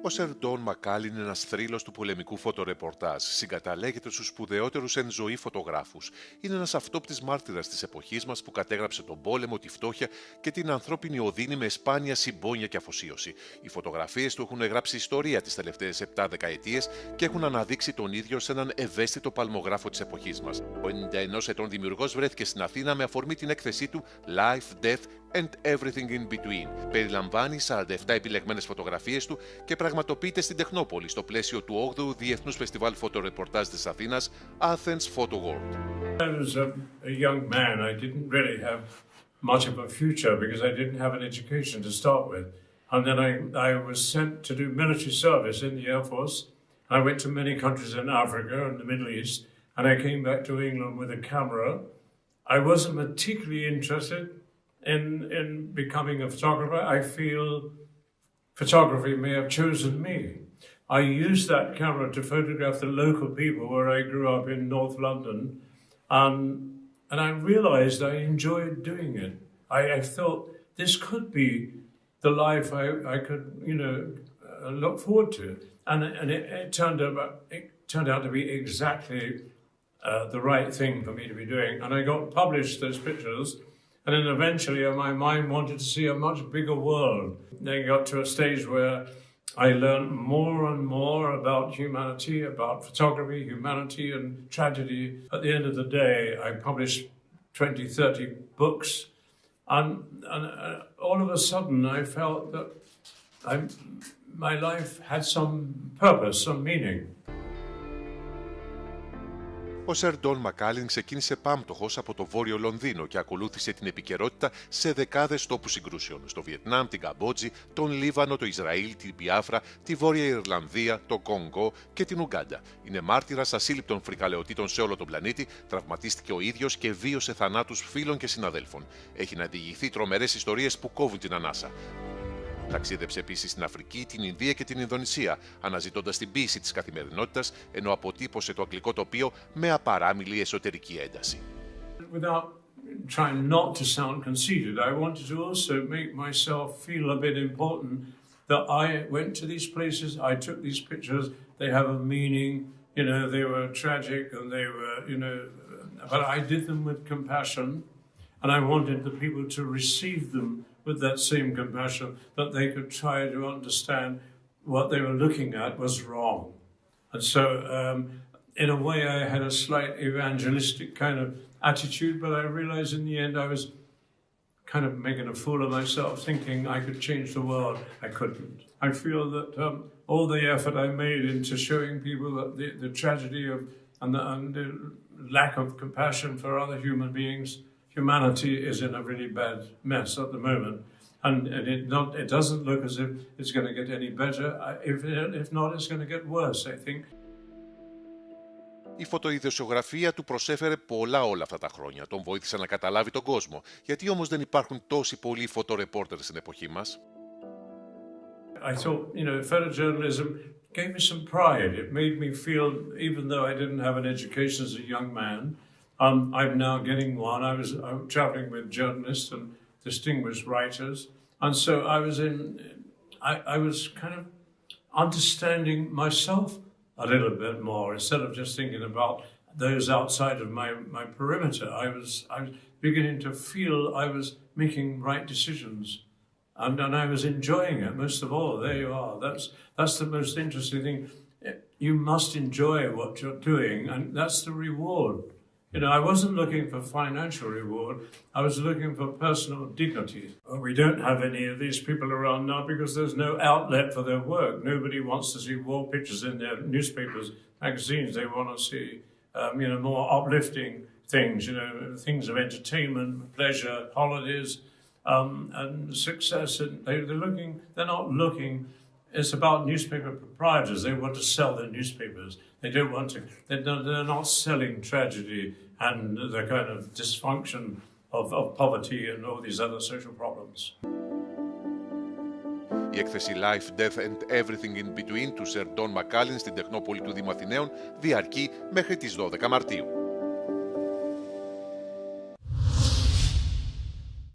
Ο Don McCullin είναι ένας θρύλος του πολεμικού φωτορεπορτάζ. Συγκαταλέγεται στους σπουδαιότερους εν ζωή φωτογράφους. Είναι ένας αυτόπτης μάρτυρας της εποχής μας που κατέγραψε τον πόλεμο, τη φτώχεια και την ανθρώπινη οδύνη με σπάνια συμπόνια και αφοσίωση. Οι φωτογραφίες του έχουν γράψει ιστορία τις τελευταίες 7 δεκαετίες και έχουν αναδείξει τον ίδιο σε έναν ευαίσθητο παλμογράφο της εποχής μας. Ο 91 ετών δημιουργός βρέθηκε στην Αθήνα με αφορμή την έκθεσή του Life, Death and Everything in Between. Περιλαμβάνει 47 επιλεγμένες φωτογραφίες του και πραγματοποιείται στην Τεχνόπολη στο πλαίσιο του 8ου Διεθνούς Φεστιβάλ Φωτορεπορτάζ της Αθήνας, Athens Photo World. I was a young man. I didn't really have much of a future because I didn't have an education to start with. And then I was sent to do military service in the Air Force. I went to many countries in Africa and the Middle East, and I came back to England with a camera. I wasn't particularly interested in becoming a photographer. I feel photography may have chosen me. I used that camera to photograph the local people where I grew up in North London, and I realized I enjoyed doing it. I thought this could be the life I could, look forward to, and it turned out to be exactly the right thing for me to be doing. And I got published those pictures. And then eventually my mind wanted to see a much bigger world. Then I got to a stage where I learned more and more about humanity, about photography, humanity and tragedy. At the end of the day, I published 20, 30 books. And all of a sudden I felt that my life had some purpose, some meaning. Ο Don McCullin ξεκίνησε πάμπτωχος από το βόρειο Λονδίνο και ακολούθησε την επικαιρότητα σε δεκάδες τόπους συγκρούσεων. Στο Βιετνάμ, την Καμπότζη, τον Λίβανο, το Ισραήλ, την Μπιάφρα, τη Βόρεια Ιρλανδία, το Κονγκό και την Ουγκάντα. Είναι μάρτυρας ασύλληπτων φρικαλαιοτήτων σε όλο τον πλανήτη, τραυματίστηκε ο ίδιος και βίωσε θανάτους φίλων και συναδέλφων. Έχει να διηγηθεί τρομερές ιστορίες που κόβουν την ανάσα. Ταξίδεψε επίσης στην Αφρική, την Ινδία και την Ινδονησία, αναζητώντας την ποίηση της καθημερινότητας, ενώ αποτύπωσε το αγγλικό τοπίο με απαράμιλη εσωτερική ένταση. Without trying not to sound conceited, I wanted to also make myself feel a bit important that I went to these places, I took these pictures, they have a meaning, they were tragic and they were, but I did them with compassion and I wanted the people to receive them with that same compassion, that they could try to understand what they were looking at was wrong. And so, in a way, I had a slight evangelistic kind of attitude, but I realized in the end I was kind of making a fool of myself, thinking I could change the world. I couldn't. I feel that all the effort I made into showing people that the tragedy of and the lack of compassion for other human beings, humanity is in a really bad mess at the moment, and it doesn't look as if it's going to get any better. If not, it's going to get worse, I think. Η φωτοειδησιογραφία του προσέφερε πολλά όλα αυτά τα χρόνια. Τον βοήθησε να καταλάβει τον κόσμο. Γιατί όμως δεν υπάρχουν τόσοι πολλοί φωτορεπόρτερ στην εποχή μας? I thought, photojournalism gave me some pride. It made me feel, even though I didn't have an education as a young man, I'm now getting one. I'm traveling with journalists and distinguished writers, and so I was kind of understanding myself a little bit more instead of just thinking about those outside of my perimeter. I was beginning to feel I was making right decisions, and I was enjoying it most of all. There you are. That's the most interesting thing. You must enjoy what you're doing, and that's the reward. I wasn't looking for financial reward. I was looking for personal dignity. We don't have any of these people around now because there's no outlet for their work. Nobody wants to see war pictures in their newspapers, magazines. They want to see, more uplifting things, things of entertainment, pleasure, holidays, and success. And they're not looking. It's about newspaper proprietors. They want to sell their newspapers. They don't want to. They're not selling tragedy and the kind of dysfunction of poverty and all these other social problems. Η έκθεση Life, Death and Everything in Between του Don McCullin στην Τεχνόπολη του Δήμου Αθηναίων διαρκεί μέχρι τις 12 Μαρτίου.